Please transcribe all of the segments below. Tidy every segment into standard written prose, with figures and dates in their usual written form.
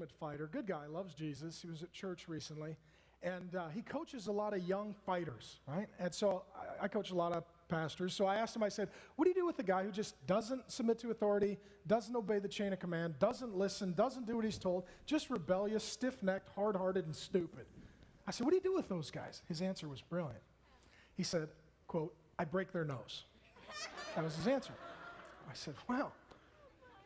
fighter, good guy, loves Jesus. He was at church recently, and he coaches a lot of young fighters, right? And so I coach a lot of pastors. So I asked him, I said, what do you do with a guy who just doesn't submit to authority, doesn't obey the chain of command, doesn't listen, doesn't do what he's told, just rebellious, stiff-necked, hard-hearted, and stupid? I said, what do you do with those guys? His answer was brilliant. He said, quote, I break their nose. That was his answer. I said, well,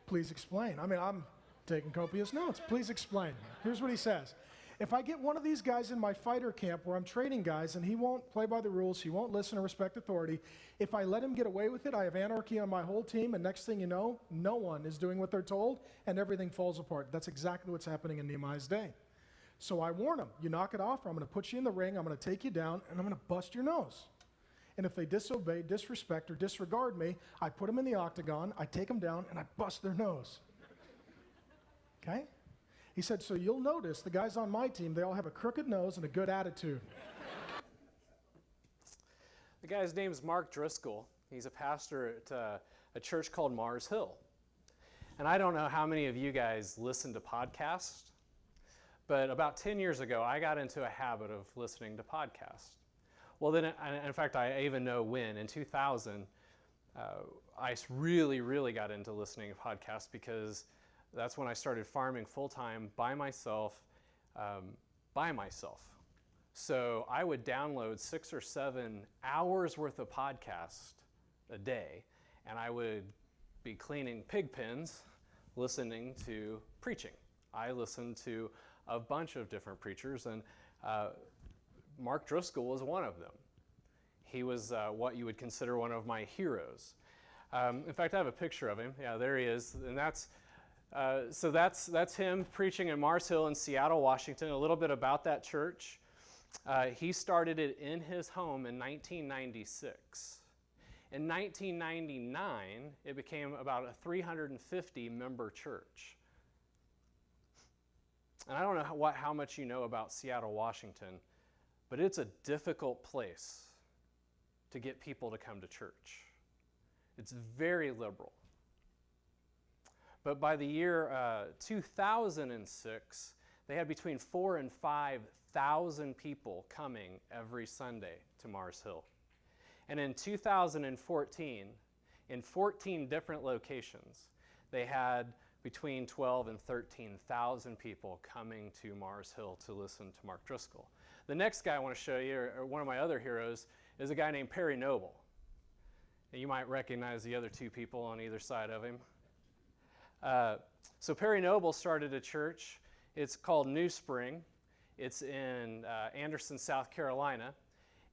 please explain. I'm taking copious notes. Please explain. Here's what he says. If I get one of these guys in my fighter camp where I'm training guys and he won't play by the rules, he won't listen or respect authority, if I let him get away with it, I have anarchy on my whole team, and next thing you know, no one is doing what they're told and everything falls apart. That's exactly what's happening in Nehemiah's day. So I warn them, you knock it off, or I'm going to put you in the ring, I'm going to take you down, and I'm going to bust your nose. And if they disobey, disrespect, or disregard me, I put them in the octagon, I take them down, and I bust their nose. Okay? He said, so you'll notice the guys on my team, they all have a crooked nose and a good attitude. The guy's name is Mark Driscoll. He's a pastor at a church called Mars Hill. And I don't know how many of you guys listen to podcasts, but about 10 years ago, I got into a habit of listening to podcasts. Well, then, in fact, I even know when. In 2000, I really got into listening to podcasts because that's when I started farming full-time by myself. So I would download 6 or 7 hours worth of podcast a day, and I would be cleaning pig pens, listening to preaching. I listened to a bunch of different preachers, and Mark Driscoll was one of them. He was what you would consider one of my heroes. In fact, I have a picture of him. Yeah, there he is, and that's him preaching at Mars Hill in Seattle, Washington. A little bit about that church. He started it in his home in 1996. In 1999, it became about a 350-member church. And I don't know how much you know about Seattle, Washington, but it's a difficult place to get people to come to church. It's very liberal. But by the year 2006, they had between 4,000 and 5,000 people coming every Sunday to Mars Hill. And in 2014, in 14 different locations, they had between 12,000 and 13,000 people coming to Mars Hill to listen to Mark Driscoll. The next guy I want to show you, or one of my other heroes, is a guy named Perry Noble. And you might recognize the other two people on either side of him. So Perry Noble started a church. It's called New Spring. It's in Anderson, South Carolina.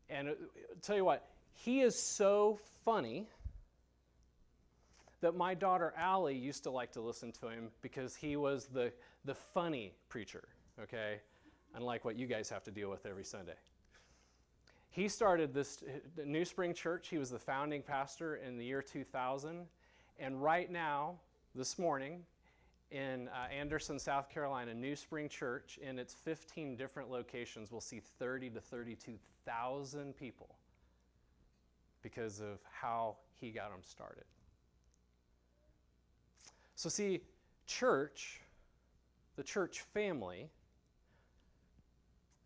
And I'll tell you what, he is so funny that my daughter Allie used to like to listen to him because he was the funny preacher, okay? Unlike what you guys have to deal with every Sunday. He started this New Spring Church. He was the founding pastor in the year 2000. And right now, this morning, in Anderson, South Carolina, New Spring Church, in its 15 different locations, will see 30 to 32,000 people because of how he got them started. So see, church, the church family,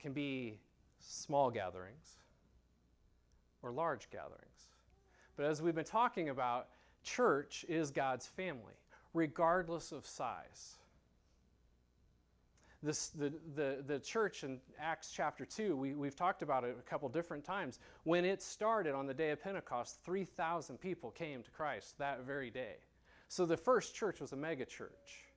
can be small gatherings or large gatherings. But as we've been talking about, church is God's family, regardless of size. The church in Acts chapter 2, we've talked about it a couple different times. When it started on the day of Pentecost, 3,000 people came to Christ that very day. So the first church was a mega church.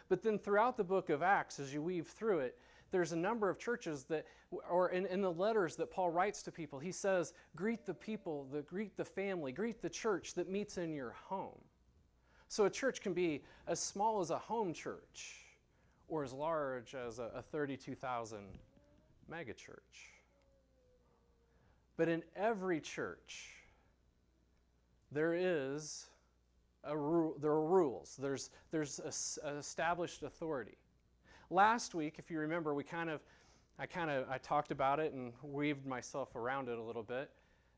But then throughout the book of Acts, as you weave through it, there's a number of churches that, or in the letters that Paul writes to people, he says, greet the people, greet the family, greet the church that meets in your home. So a church can be as small as a home church or as large as a 32,000 mega church. But in every church, there are rules. There's established authority. Last week, if you remember, I talked about it and weaved myself around it a little bit.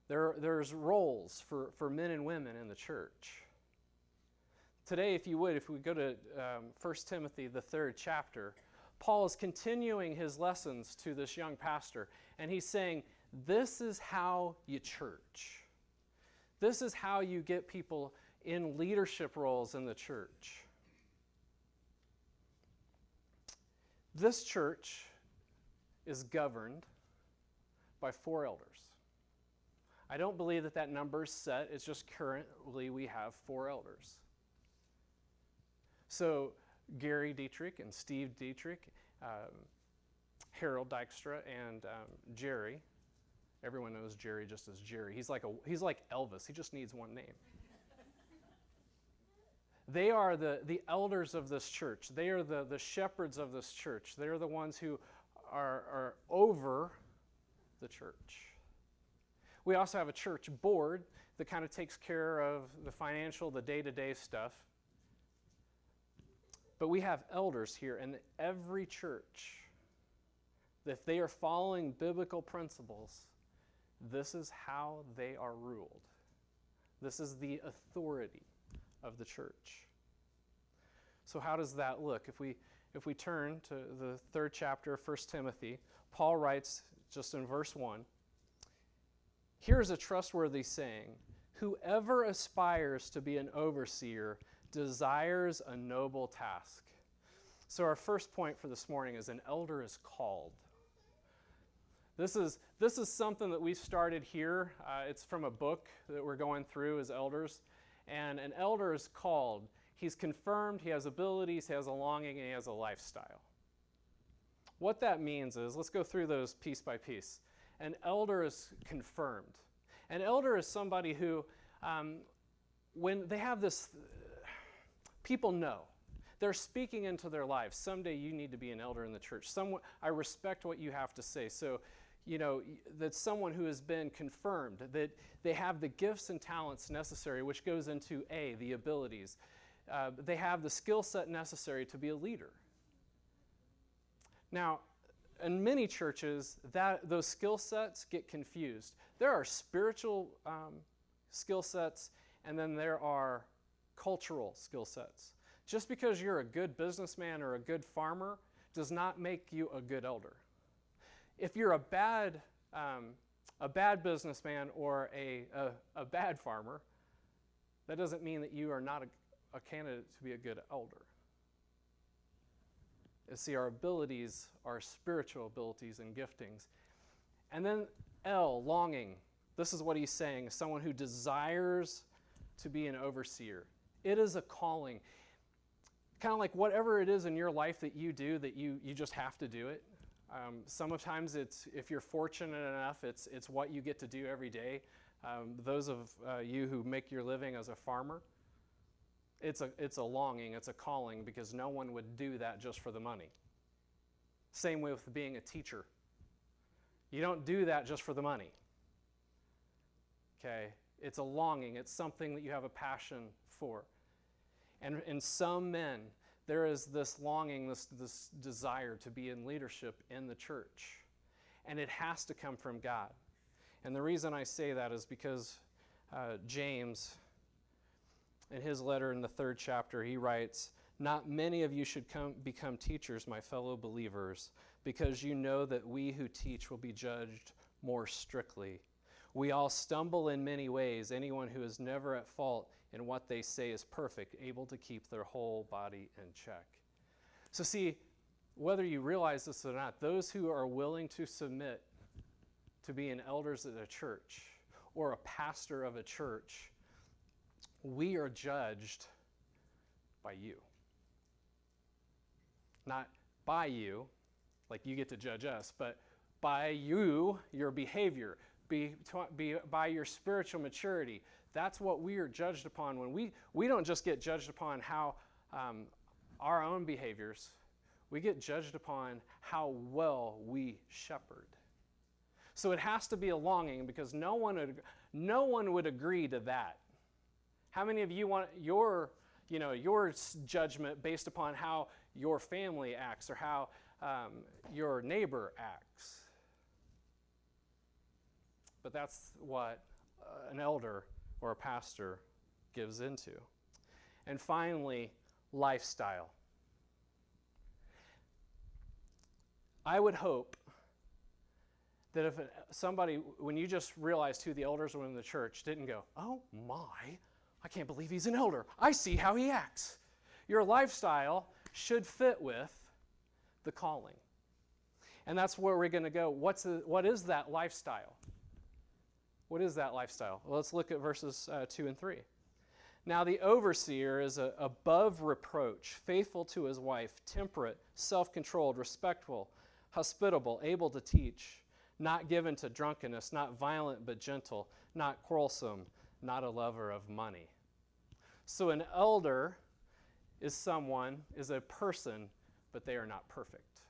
There's roles for men and women in the church. Today, if we go to 1 Timothy, the 3rd chapter, Paul is continuing his lessons to this young pastor, and he's saying, this is how you church. This is how you get people in leadership roles in the church. This church is governed by 4 elders. I don't believe that number is set. It's just currently we have 4 elders. So Gary Dietrich and Steve Dietrich, Harold Dykstra, and Jerry. Everyone knows Jerry just as Jerry. He's like Elvis. He just needs one name. They are the elders of this church. They are the shepherds of this church. They're the ones who are over the church. We also have a church board that kind of takes care of the financial, the day-to-day stuff. But we have elders here, and every church, if they are following biblical principles, this is how they are ruled. This is the authority of the church. So how does that look? If we turn to the 3rd chapter of 1 Timothy, Paul writes just in verse 1, here's a trustworthy saying, whoever aspires to be an overseer desires a noble task. So our first point for this morning is an elder is called. This is something that we've started here. It's from a book that we're going through as elders. And an elder is called. He's confirmed, he has abilities, he has a longing, and he has a lifestyle. What that means is, let's go through those piece by piece. An elder is confirmed. An elder is somebody who, when they have this, people know. They're speaking into their lives. Someday you need to be an elder in the church. I respect what you have to say. So, that's someone who has been confirmed, that they have the gifts and talents necessary, which goes into the abilities. They have the skill set necessary to be a leader. Now, in many churches, those skill sets get confused. There are spiritual skill sets, and then there are cultural skill sets. Just because you're a good businessman or a good farmer does not make you a good elder. If you're a bad businessman or a bad farmer, that doesn't mean that you are not a candidate to be a good elder. You see, our abilities are spiritual abilities and giftings. And then longing. This is what he's saying, someone who desires to be an overseer. It is a calling. Kind of like whatever it is in your life that you do, that you just have to do it. Sometimes it's, if you're fortunate enough, it's what you get to do every day. Those of you who make your living as a farmer, it's a longing, it's a calling, because no one would do that just for the money. Same way with being a teacher. You don't do that just for the money. Okay? It's a longing, it's something that you have a passion for. And in some men, there is this longing, this desire to be in leadership in the church. And it has to come from God. And the reason I say that is because James, in his letter in the 3rd chapter, he writes, "Not many of you should become teachers, my fellow believers, because you know that we who teach will be judged more strictly. We all stumble in many ways. Anyone who is never at fault in what they say is perfect, able to keep their whole body in check." So see, whether you realize this or not, those who are willing to submit to being elders at a church or a pastor of a church, we are judged by you. Not by you, like you get to judge us, but by you, your behavior, by your spiritual maturity. That's what we are judged upon. When we don't just get judged upon how our own behaviors, we get judged upon how well we shepherd. So it has to be a longing, because no one would agree to that. How many of you want your judgment based upon how your family acts or how your neighbor acts? But that's what an elder or a pastor gives into. And finally, lifestyle. I would hope that if somebody, when you just realized who the elders were in the church, didn't go, oh my, I can't believe he's an elder. I see how he acts. Your lifestyle should fit with the calling. And that's where we're going to go. What is that lifestyle? What is that lifestyle? Well, let's look at verses 2 and 3. Now the overseer is above reproach, faithful to his wife, temperate, self-controlled, respectful, hospitable, able to teach, not given to drunkenness, not violent but gentle, not quarrelsome, not a lover of money. So an elder is a person, but they are not perfect.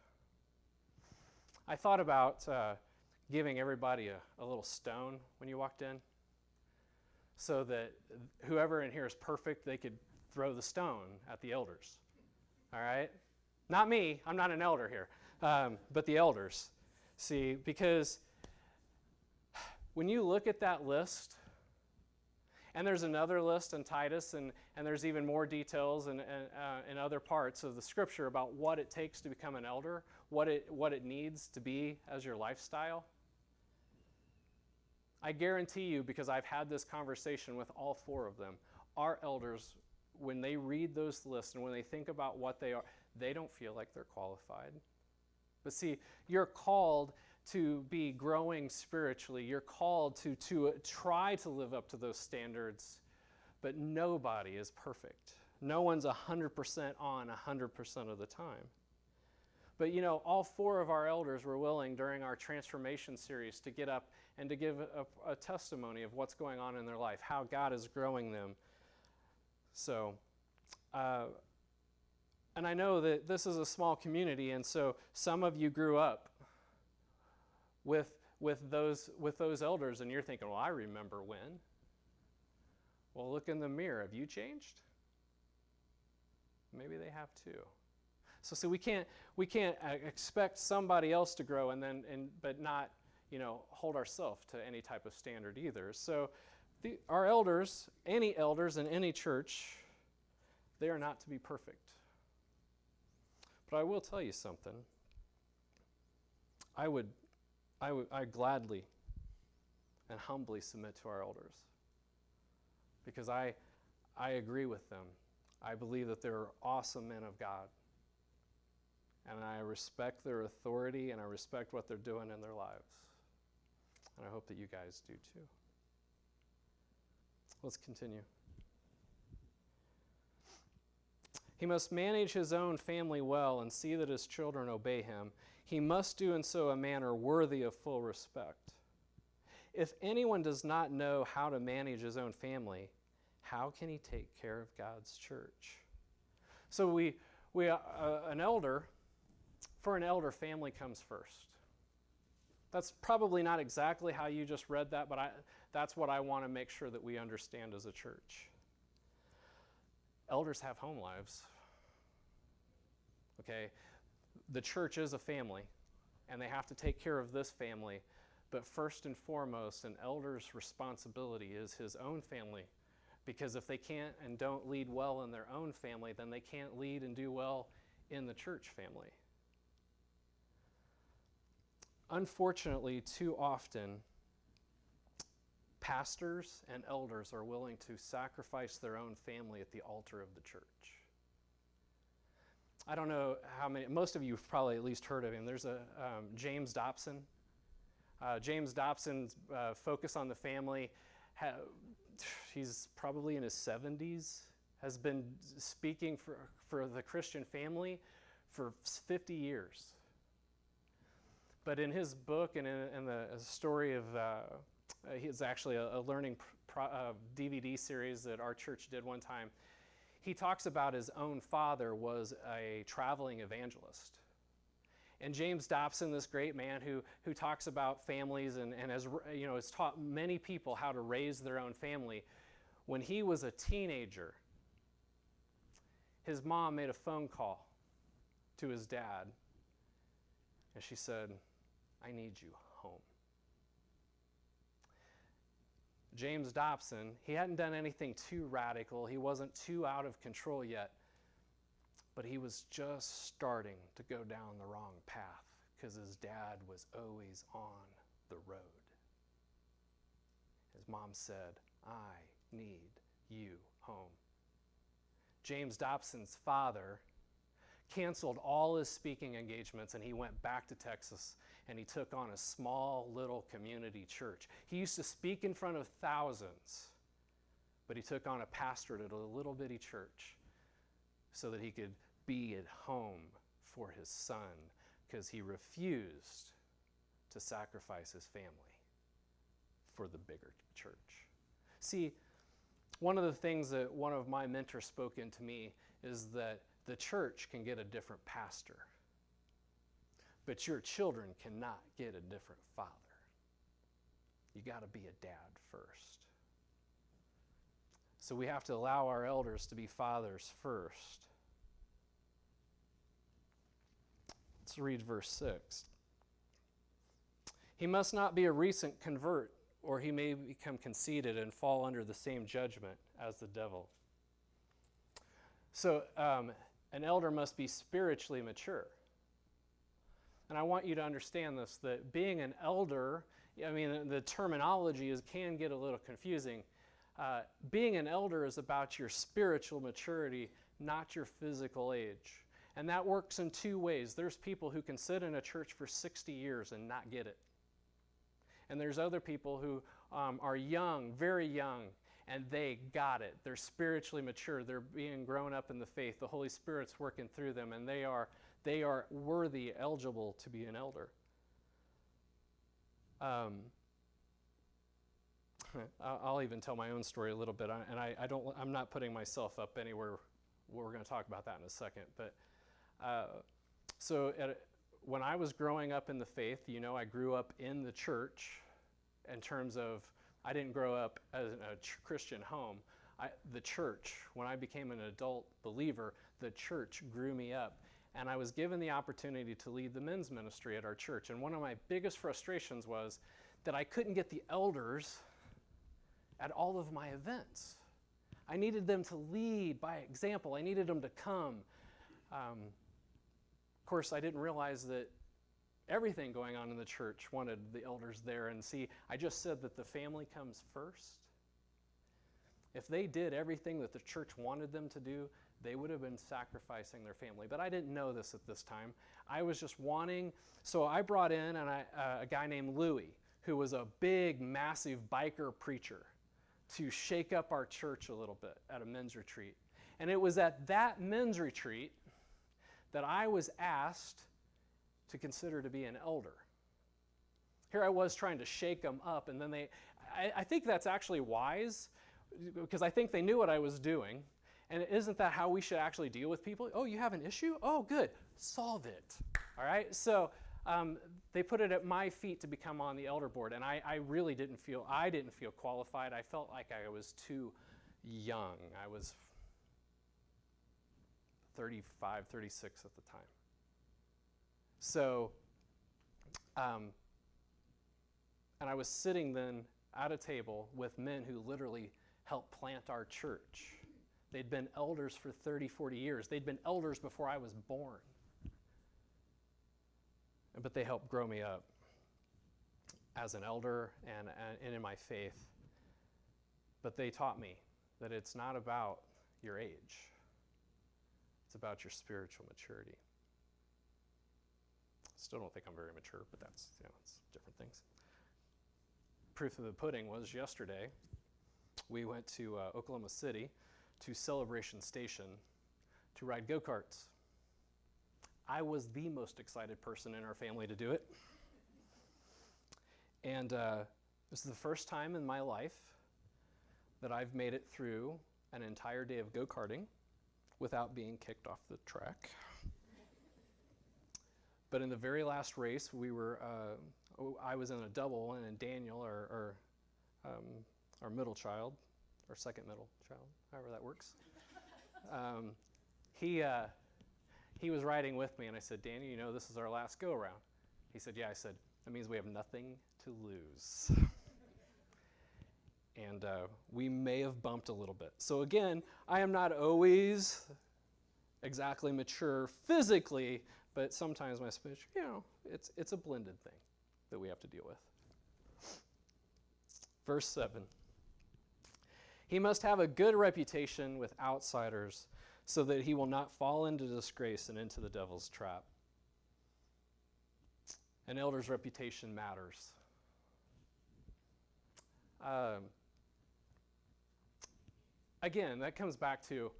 I thought about giving everybody a little stone when you walked in, so that whoever in here is perfect, they could throw the stone at the elders. All right? Not me, I'm not an elder here, but the elders. See, because when you look at that list, and there's another list in Titus, and there's even more details in other parts of the scripture about what it takes to become an elder, what it needs to be as your lifestyle. I guarantee you, because I've had this conversation with all four of them, our elders, when they read those lists and when they think about what they are, they don't feel like they're qualified. But see, you're called to be growing spiritually. You're called to try to live up to those standards, but nobody is perfect. No one's 100% on 100% of the time. But you know, all four of our elders were willing during our transformation series to get up and to give a testimony of what's going on in their life, how God is growing them. So, and I know that this is a small community, and so some of you grew up with those elders, and you're thinking, well, I remember when. Well, look in the mirror. Have you changed? Maybe they have too. So we can't expect somebody else to grow but not, hold ourselves to any type of standard either. So our elders, any elders in any church, they are not to be perfect. But I will tell you something. I gladly and humbly submit to our elders, because I agree with them. I believe that they're awesome men of God. And I respect their authority, and I respect what they're doing in their lives. And I hope that you guys do too. Let's continue. He must manage his own family well and see that his children obey him. He must do in so a manner worthy of full respect. If anyone does not know how to manage his own family, how can he take care of God's church? So an elder, family comes first. That's probably not exactly how you just read that, but that's what I want to make sure that we understand as a church. Elders have home lives. Okay? The church is a family, and they have to take care of this family. But first and foremost, an elder's responsibility is his own family. Because if they can't and don't lead well in their own family, then they can't lead and do well in the church family. Unfortunately, too often, pastors and elders are willing to sacrifice their own family at the altar of the church. I don't know how many, most of you have probably at least heard of him. There's a James Dobson. James Dobson's focus on the family, he's probably in his 70s, has been speaking for the Christian family for 50 years. But in his book and in the story of, it's actually a learning DVD series that our church did one time, he talks about his own father was a traveling evangelist. And James Dobson, this great man who talks about families and has taught many people how to raise their own family, when he was a teenager, his mom made a phone call to his dad, and she said, "I need you home." James Dobson, he hadn't done anything too radical. He wasn't too out of control yet. But he was just starting to go down the wrong path because his dad was always on the road. His mom said, "I need you home." James Dobson's father canceled all his speaking engagements and he went back to Texas and he took on a small little community church. He used to speak in front of thousands, but he took on a pastorate at a little bitty church so that he could be at home for his son because he refused to sacrifice his family for the bigger church. See, one of the things that one of my mentors spoke into me is that the church can get a different pastor, but your children cannot get a different father. You got to be a dad first. So we have to allow our elders to be fathers first. Let's read verse 6. He must not be a recent convert, or he may become conceited and fall under the same judgment as the devil. So an elder must be spiritually mature. And I want you to understand this, that being an elder, I mean, the terminology can get a little confusing. Being an elder is about your spiritual maturity, not your physical age. And that works in two ways. There's people who can sit in a church for 60 years and not get it. And there's other people who are young, very young, and they got it. They're spiritually mature. They're being grown up in the faith. The Holy Spirit's working through them, and they are worthy, eligible to be an elder. I'll even tell my own story a little bit, and I'm not putting myself up anywhere. We're going to talk about that in a second. But when I was growing up in the faith, I grew up in the church in terms of, I didn't grow up as in a Christian home. The church, when I became an adult believer, the church grew me up. And I was given the opportunity to lead the men's ministry at our church. And one of my biggest frustrations was that I couldn't get the elders at all of my events. I needed them to lead by example. I needed them to come. Of course, I didn't realize that everything going on in the church wanted the elders there. And see, I just said that the family comes first. If they did everything that the church wanted them to do, they would have been sacrificing their family. But I didn't know this at this time. I was just wanting, so I brought in a guy named Louie, who was a big, massive biker preacher, to shake up our church a little bit at a men's retreat. And it was at that men's retreat that I was asked to consider to be an elder. Here I was trying to shake them up, and then I think that's actually wise, because I think they knew what I was doing. And isn't that how we should actually deal with people? Oh, you have an issue? Oh, good. Solve it. All right? So they put it at my feet to become on the elder board, and I really didn't feel qualified. I felt like I was too young. I was 35, 36 at the time. So, and I was sitting then at a table with men who literally helped plant our church. They'd been elders for 30, 40 years. They'd been elders before I was born. But they helped grow me up as an elder and in my faith. But they taught me that it's not about your age. It's about your spiritual maturity. Still don't think I'm very mature, but that's, it's different things. Proof of the pudding was yesterday. We went to Oklahoma City to Celebration Station to ride go-karts. I was the most excited person in our family to do it. And this is the first time in my life that I've made it through an entire day of go-karting without being kicked off the track. But in the very last race, I was in a double, and then Daniel, our middle child, or second middle child, however that works, he was riding with me, and I said, Daniel, this is our last go-around. He said, yeah. I said, that means we have nothing to lose. and we may have bumped a little bit. So again, I am not always exactly mature physically, but sometimes my speech, it's a blended thing that we have to deal with. Verse 7. He must have a good reputation with outsiders so that he will not fall into disgrace and into the devil's trap. An elder's reputation matters. Again, that comes back to,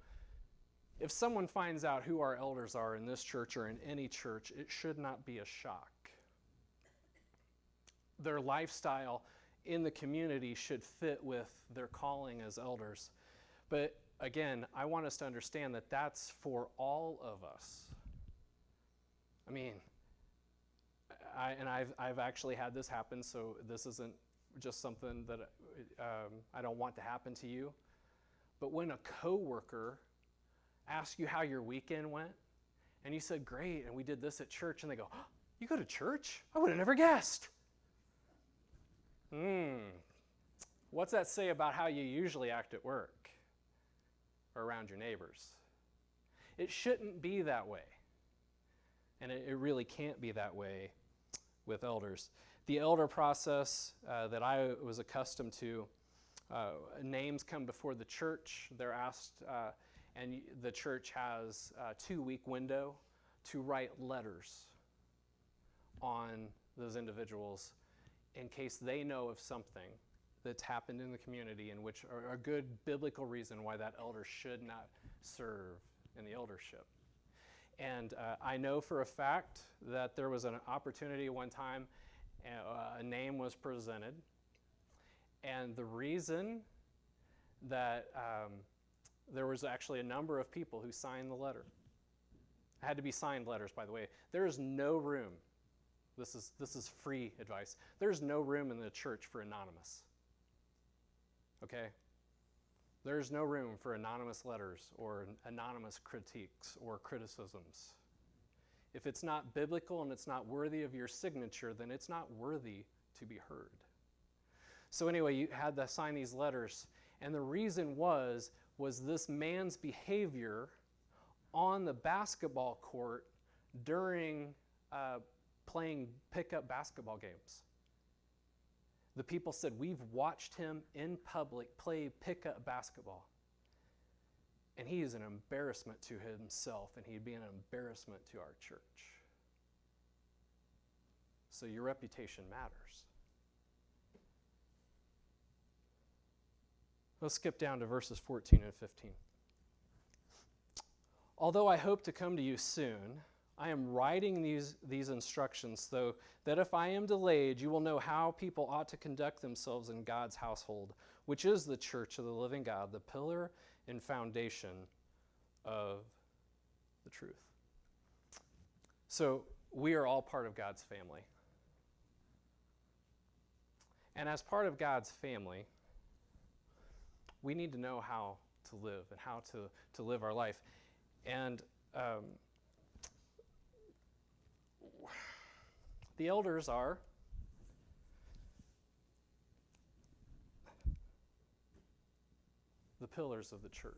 if someone finds out who our elders are in this church or in any church, it should not be a shock. Their lifestyle in the community should fit with their calling as elders. But again, I want us to understand that that's for all of us. I mean, I've actually had this happen, so this isn't just something that I don't want to happen to you. But when a coworker asks you how your weekend went, and you said, great, and we did this at church, and they go, oh, you go to church? I would have never guessed. What's that say about how you usually act at work or around your neighbors? It shouldn't be that way. And it really can't be that way with elders. The elder process that I was accustomed to, names come before the church. They're asked, and the church has a 2-week window to write letters on those individuals in case they know of something that's happened in the community in which are a good biblical reason why that elder should not serve in the eldership. And I know for a fact that there was an opportunity one time, a name was presented, and the reason that there was actually a number of people who signed the letter. It had to be signed letters, by the way. There is no room. This is free advice. There's no room in the church for anonymous. Okay? There's no room for anonymous letters or anonymous critiques or criticisms. If it's not biblical and it's not worthy of your signature, then it's not worthy to be heard. So anyway, you had to sign these letters, and the reason was this man's behavior on the basketball court during playing pickup basketball games. The people said, we've watched him in public play pickup basketball. And he is an embarrassment to himself, and he'd be an embarrassment to our church. So your reputation matters. Let's skip down to verses 14 and 15. Although I hope to come to you soon, I am writing these instructions so that if I am delayed, you will know how people ought to conduct themselves in God's household, which is the church of the living God, the pillar and foundation of the truth. So we are all part of God's family. And as part of God's family, we need to know how to live and how to live our life. And the elders are the pillars of the church.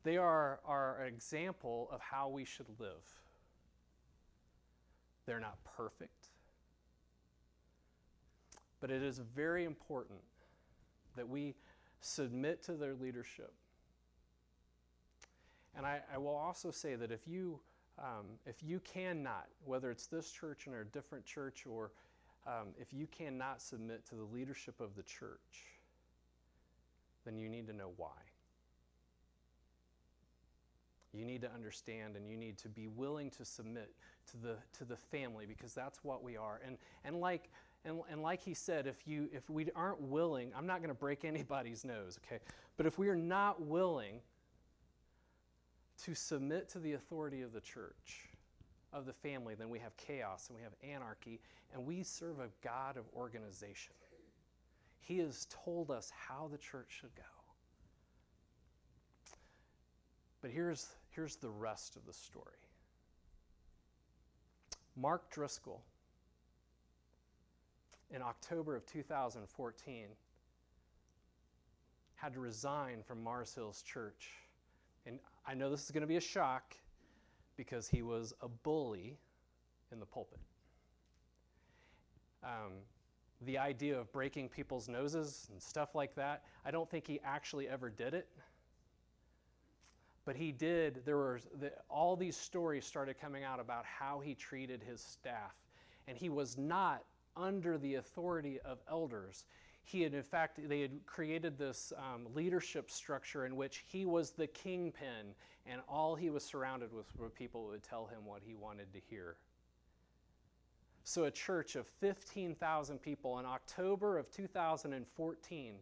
They are our example of how we should live. They're not perfect, but it is very important that we submit to their leadership. And I will also say that if you cannot, whether it's this church or a different church, or if you cannot submit to the leadership of the church, then you need to know why. You need to understand, and you need to be willing to submit to the family, because that's what we are. And like he said, if we aren't willing, I'm not going to break anybody's nose, okay? But if we are not willing to submit to the authority of the church, of the family, then we have chaos and we have anarchy, and we serve a God of organization. He has told us how the church should go. But here's the rest of the story. Mark Driscoll in October of 2014, had to resign from Mars Hills Church. And I know this is going to be a shock because he was a bully in the pulpit. The idea of breaking people's noses and stuff like that, I don't think he actually ever did it. But he did. All these stories started coming out about how he treated his staff. And he was not under the authority of elders. He had, in fact, they had created this leadership structure in which he was the kingpin, and all he was surrounded with were people who would tell him what he wanted to hear. So a church of 15,000 people in October of 2014,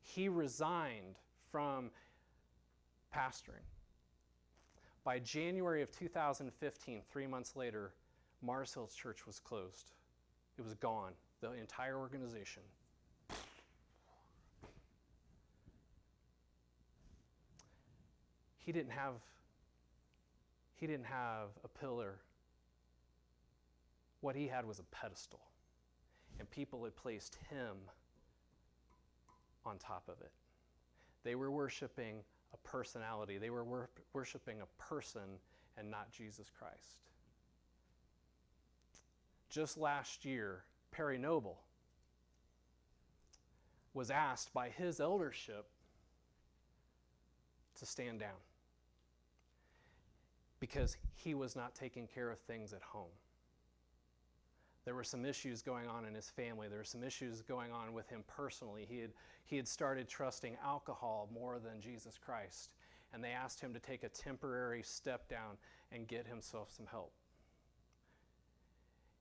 he resigned from pastoring. By January of 2015, 3 months later, Mars Hills Church was closed. It was gone, the entire organization. He didn't have a pillar. What he had was a pedestal, and people had placed him on top of it. They were worshiping a personality. They were worshiping a person and not Jesus Christ. Just last year, Perry Noble was asked by his eldership to stand down because he was not taking care of things at home. There were some issues going on in his family. There were some issues going on with him personally. He had started trusting alcohol more than Jesus Christ, and they asked him to take a temporary step down and get himself some help.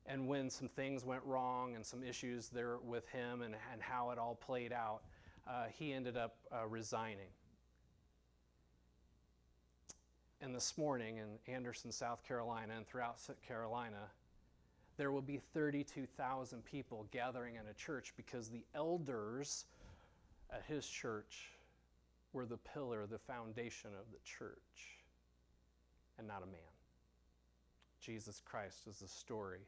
And when some things went wrong and some issues there with him and how it all played out, he ended up resigning. And this morning in Anderson, South Carolina, and throughout South Carolina, there will be 32,000 people gathering in a church because the elders at his church were the pillar, the foundation of the church, and not a man. Jesus Christ is the story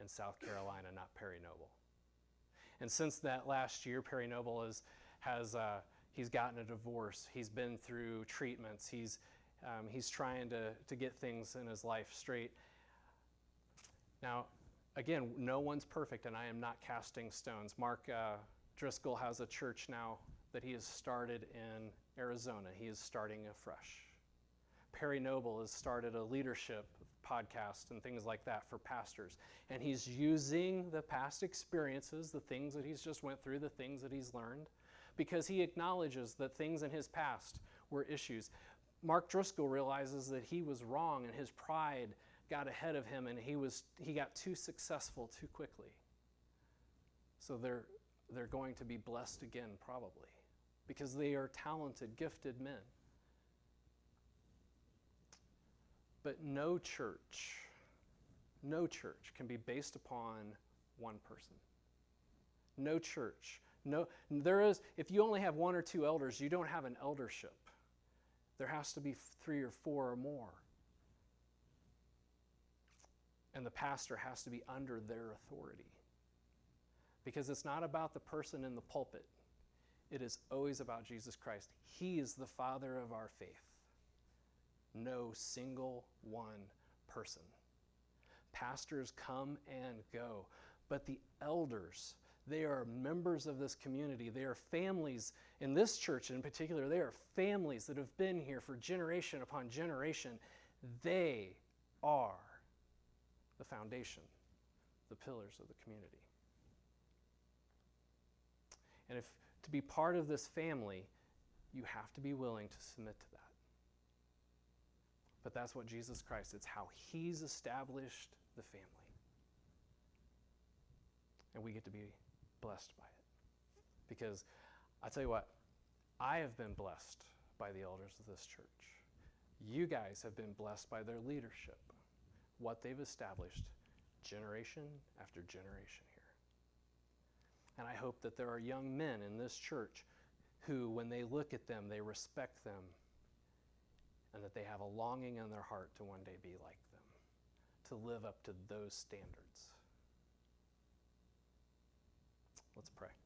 in South Carolina, not Perry Noble. And since that last year, Perry Noble he's gotten a divorce. He's been through treatments. He's trying to get things in his life straight. Now, again, no one's perfect, and I am not casting stones. Mark Driscoll has a church now that he has started in Arizona. He is starting afresh. Perry Noble has started a leadership podcast and things like that for pastors. And he's using the past experiences, the things that he's just went through, the things that he's learned, because he acknowledges that things in his past were issues. Mark Driscoll realizes that he was wrong and his pride got ahead of him and he got too successful too quickly. So they're going to be blessed again probably because they are talented, gifted men. But no church can be based upon one person. No church. If you only have one or two elders, you don't have an eldership. There has to be 3 or 4 or more. And the pastor has to be under their authority. Because it's not about the person in the pulpit. It is always about Jesus Christ. He is the Father of our faith. No single one person. Pastors come and go, but the elders, they are members of this community. They are families. In this church in particular, they are families that have been here for generation upon generation. They are the foundation, the pillars of the community. And if to be part of this family, you have to be willing to submit to that. But that's what Jesus Christ, it's how he's established the family. And we get to be blessed by it. Because I tell you what, I have been blessed by the elders of this church. You guys have been blessed by their leadership, what they've established generation after generation here. And I hope that there are young men in this church who, when they look at them, they respect them, and that they have a longing in their heart to one day be like them, to live up to those standards. Let's pray.